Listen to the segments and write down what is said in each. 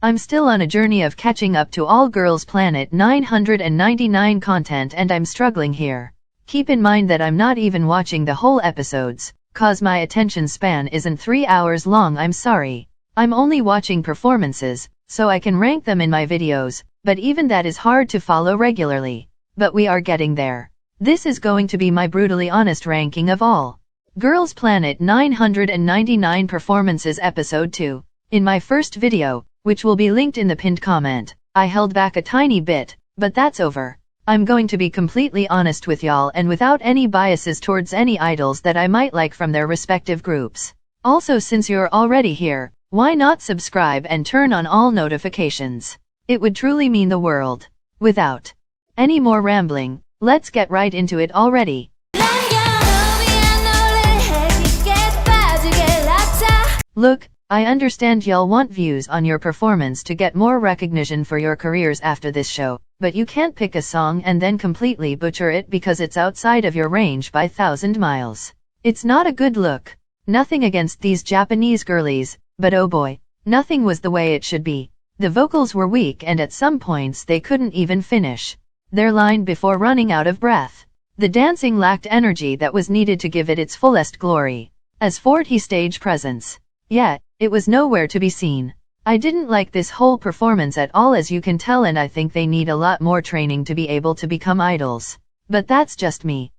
I'm still on a journey of catching up to all Girls Planet 999 content and I'm struggling here. Keep in mind that I'm not even watching the whole episodes, cause my attention span isn't 3 hours long, I'm sorry. I'm only watching performances, so I can rank them in my videos, but even that is hard to follow regularly. But we are getting there. This is going to be my brutally honest ranking of all Girls Planet 999 performances episode 2. In my first video, which will be linked in the pinned comment, I held back a tiny bit, but that's over. I'm going to be completely honest with y'all and without any biases towards any idols that I might like from their respective groups. Also, since you're already here, why not subscribe and turn on all notifications? It would truly mean the world. Without any more rambling, let's get right into it already. Look, I understand y'all want views on your performance to get more recognition for your careers after this show, but you can't pick a song and then completely butcher it because it's outside of your range by 1,000 miles. It's not a good look. Nothing against these Japanese girlies, but oh boy, nothing was the way it should be. The vocals were weak and at some points they couldn't even finish their line before running out of breath. The dancing lacked energy that was needed to give it its fullest glory. As for the stage presence, yeah, it was nowhere to be seen. I didn't like this whole performance at all, as you can tell, and I think they need a lot more training to be able to become idols. But that's just me.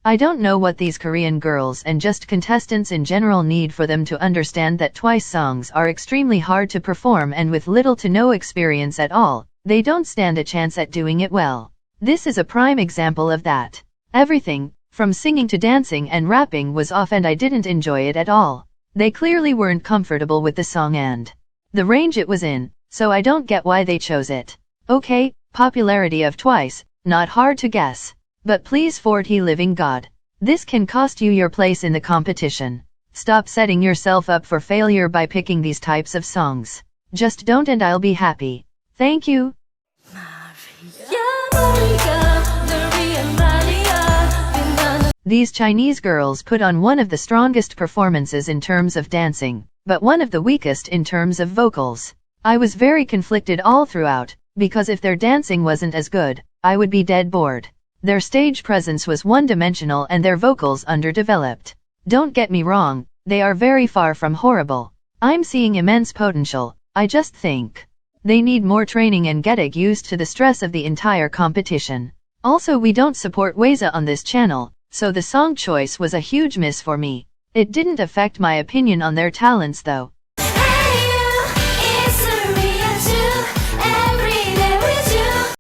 I don't know what these Korean girls and just contestants in general need for them to understand that Twice songs are extremely hard to perform, and with little to no experience at all, they don't stand a chance at doing it well. This is a prime example of that. Everything, from singing to dancing and rapping, was off and I didn't enjoy it at all. They clearly weren't comfortable with the song and the range it was in, so I don't get why they chose it. Okay, popularity of Twice, not hard to guess. But please, for the living God, this can cost you your place in the competition. Stop setting yourself up for failure by picking these types of songs. Just don't and I'll be happy. Thank you. These Chinese girls put on one of the strongest performances in terms of dancing, but one of the weakest in terms of vocals. I was very conflicted all throughout, because if their dancing wasn't as good, I would be dead bored. Their stage presence was one-dimensional and their vocals underdeveloped. Don't get me wrong, they are very far from horrible. I'm seeing immense potential. I just think they need more training and getting used to the stress of the entire competition. Also, we don't support Weza on this channel, so the song choice was a huge miss for me. It didn't affect my opinion on their talents though.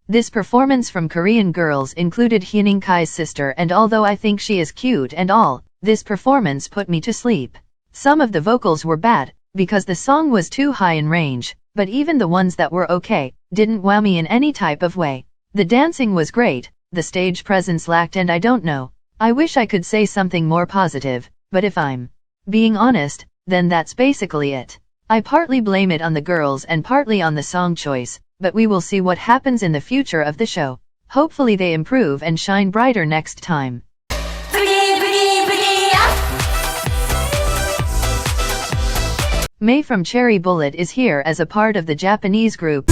This performance from Korean girls included Hyuning Kai's sister, and although I think she is cute and all, this performance put me to sleep. Some of the vocals were bad, because the song was too high in range, but even the ones that were okay, didn't wow me in any type of way. The dancing was great, the stage presence lacked, and I don't know. I wish I could say something more positive, but if I'm being honest, then that's basically it. I partly blame it on the girls and partly on the song choice, but we will see what happens in the future of the show. Hopefully they improve and shine brighter next time. Mei from Cherry Bullet is here as a part of the Japanese group,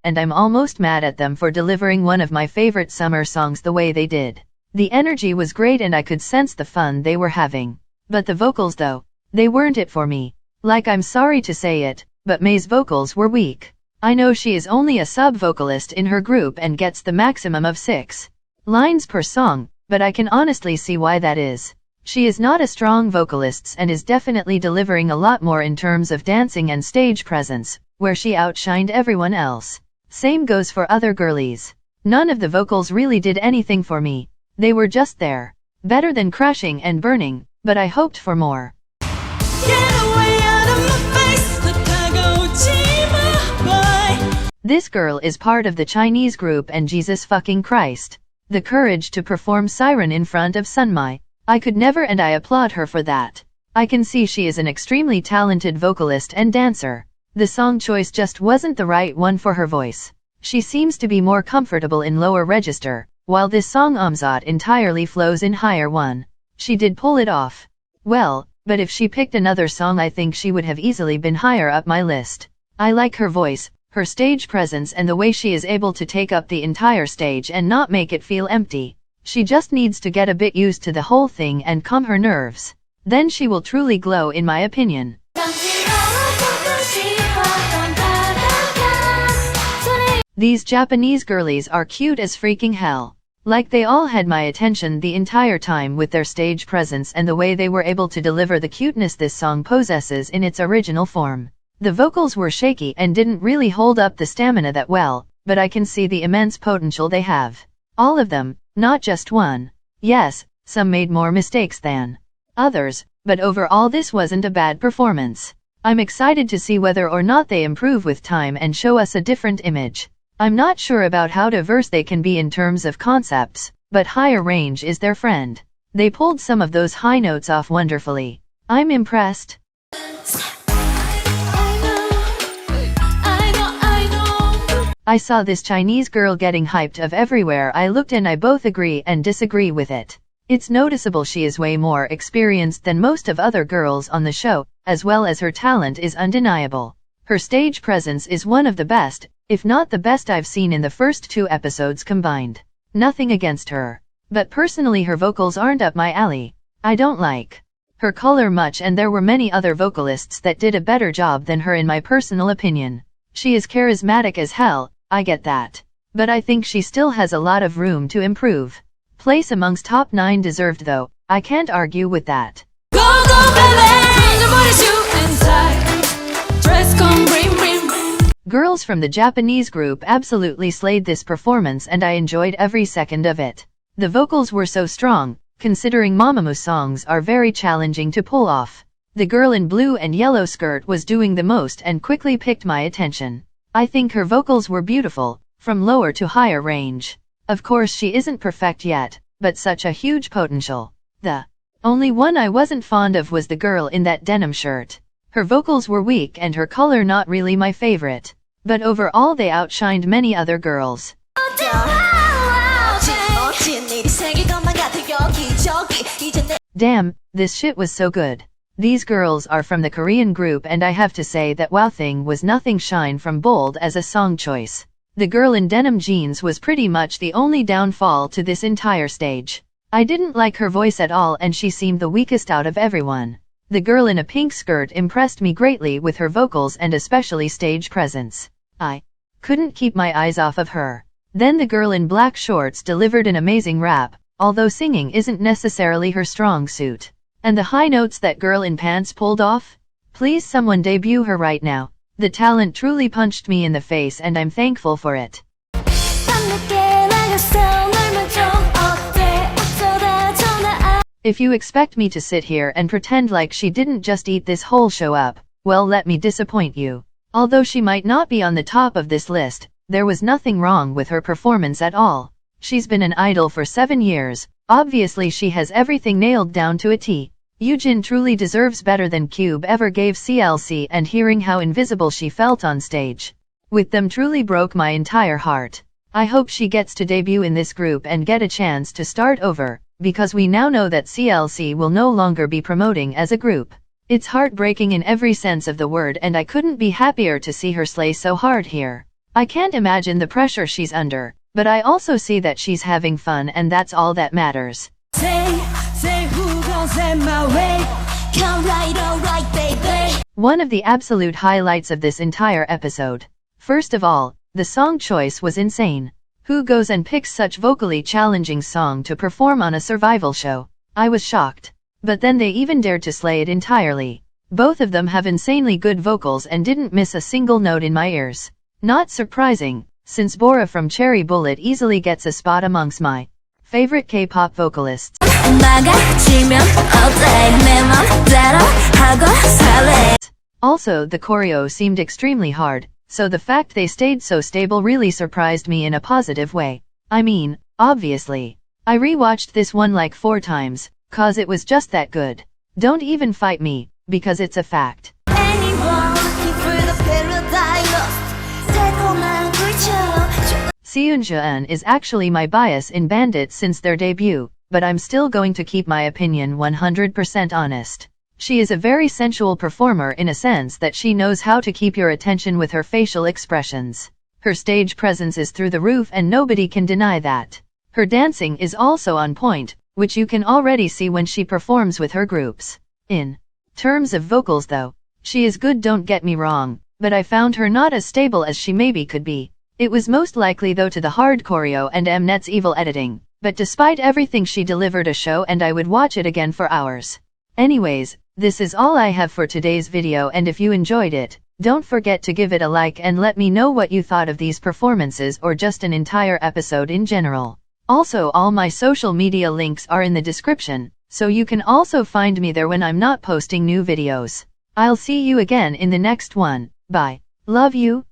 and I'm almost mad at them for delivering one of my favorite summer songs the way they did. The energy was great and I could sense the fun they were having. But the vocals though, they weren't it for me. Like, I'm sorry to say it, but Mei's vocals were weak. I know she is only a sub-vocalist in her group and gets the maximum of 6 lines per song, but I can honestly see why that is. She is not a strong vocalist and is definitely delivering a lot more in terms of dancing and stage presence, where she outshined everyone else. Same goes for other girlies. None of the vocals really did anything for me. They were just there. Better than Crashing and Burning, but I hoped for more. This girl is part of the Chinese group and Jesus fucking Christ. The courage to perform Siren in front of Sunmi. I could never, and I applaud her for that. I can see she is an extremely talented vocalist and dancer. The song choice just wasn't the right one for her voice. She seems to be more comfortable in lower register, while this song Inshot entirely flows in higher one. She did pull it off. Well, but if she picked another song I think she would have easily been higher up my list. I like her voice, her stage presence and the way she is able to take up the entire stage and not make it feel empty. She just needs to get a bit used to the whole thing and calm her nerves. Then she will truly glow in my opinion. These Japanese girlies are cute as freaking hell. Like they all had my attention the entire time with their stage presence and the way they were able to deliver the cuteness this song possesses in its original form. The vocals were shaky and didn't really hold up the stamina that well, but I can see the immense potential they have. All of them, not just one. Yes, some made more mistakes than others, but overall this wasn't a bad performance. I'm excited to see whether or not they improve with time and show us a different image. I'm not sure about how diverse they can be in terms of concepts, but higher range is their friend. They pulled some of those high notes off wonderfully. I'm impressed. I saw this Chinese girl getting hyped of everywhere I looked and I both agree and disagree with it. It's noticeable she is way more experienced than most of other girls on the show, as well as her talent is undeniable. Her stage presence is one of the best, if not the best I've seen in the first 2 episodes combined. Nothing against her. But personally her vocals aren't up my alley. I don't like her color much and there were many other vocalists that did a better job than her in my personal opinion. She is charismatic as hell, I get that. But I think she still has a lot of room to improve. Place amongst top 9 deserved though, I can't argue with that. Go, go, Girls from the Japanese group absolutely slayed this performance and I enjoyed every second of it. The vocals were so strong, considering Mamamoo songs are very challenging to pull off. The girl in blue and yellow skirt was doing the most and quickly picked my attention. I think her vocals were beautiful, from lower to higher range. Of course she isn't perfect yet, but such a huge potential. The only one I wasn't fond of was the girl in that denim shirt. Her vocals were weak and her color not really my favorite. But overall they outshined many other girls. Damn, this shit was so good. These girls are from the Korean group and I have to say that Wow Thing was nothing shine from Bold as a song choice. The girl in denim jeans was pretty much the only downfall to this entire stage. I didn't like her voice at all and she seemed the weakest out of everyone. The girl in a pink skirt impressed me greatly with her vocals and especially stage presence. I couldn't keep my eyes off of her. Then the girl in black shorts delivered an amazing rap, although singing isn't necessarily her strong suit. And the high notes that girl in pants pulled off? Please someone debut her right now. The talent truly punched me in the face and I'm thankful for it. If you expect me to sit here and pretend like she didn't just eat this whole show up, well let me disappoint you. Although she might not be on the top of this list, there was nothing wrong with her performance at all. She's been an idol for 7 years, obviously she has everything nailed down to a T. Yoojin truly deserves better than Cube ever gave CLC and hearing how invisible she felt on stage with them truly broke my entire heart. I hope she gets to debut in this group and get a chance to start over, because we now know that CLC will no longer be promoting as a group. It's heartbreaking in every sense of the word and I couldn't be happier to see her slay so hard here. I can't imagine the pressure she's under, but I also see that she's having fun and that's all that matters. One of the absolute highlights of this entire episode. First of all, the song choice was insane. Who goes and picks such vocally challenging song to perform on a survival show? I was shocked. But then they even dared to slay it entirely. Both of them have insanely good vocals and didn't miss a single note in my ears. Not surprising, since Bora from Cherry Bullet easily gets a spot amongst my favorite K-pop vocalists. Also, the choreo seemed extremely hard, so the fact they stayed so stable really surprised me in a positive way. I mean, obviously. I rewatched this one like 4 times, cause it was just that good. Don't even fight me, because it's a fact. Seunjeon is actually my bias in Bandit since their debut, but I'm still going to keep my opinion 100% honest. She is a very sensual performer in a sense that she knows how to keep your attention with her facial expressions. Her stage presence is through the roof and nobody can deny that. Her dancing is also on point, which you can already see when she performs with her groups. In terms of vocals though, she is good, don't get me wrong, but I found her not as stable as she maybe could be. It was most likely though to the hard choreo and Mnet's evil editing, but despite everything she delivered a show and I would watch it again for hours. Anyways, this is all I have for today's video, and if you enjoyed it, don't forget to give it a like and let me know what you thought of these performances or just an entire episode in general. Also, all my social media links are in the description, so you can also find me there when I'm not posting new videos. I'll see you again in the next one. Bye. Love you.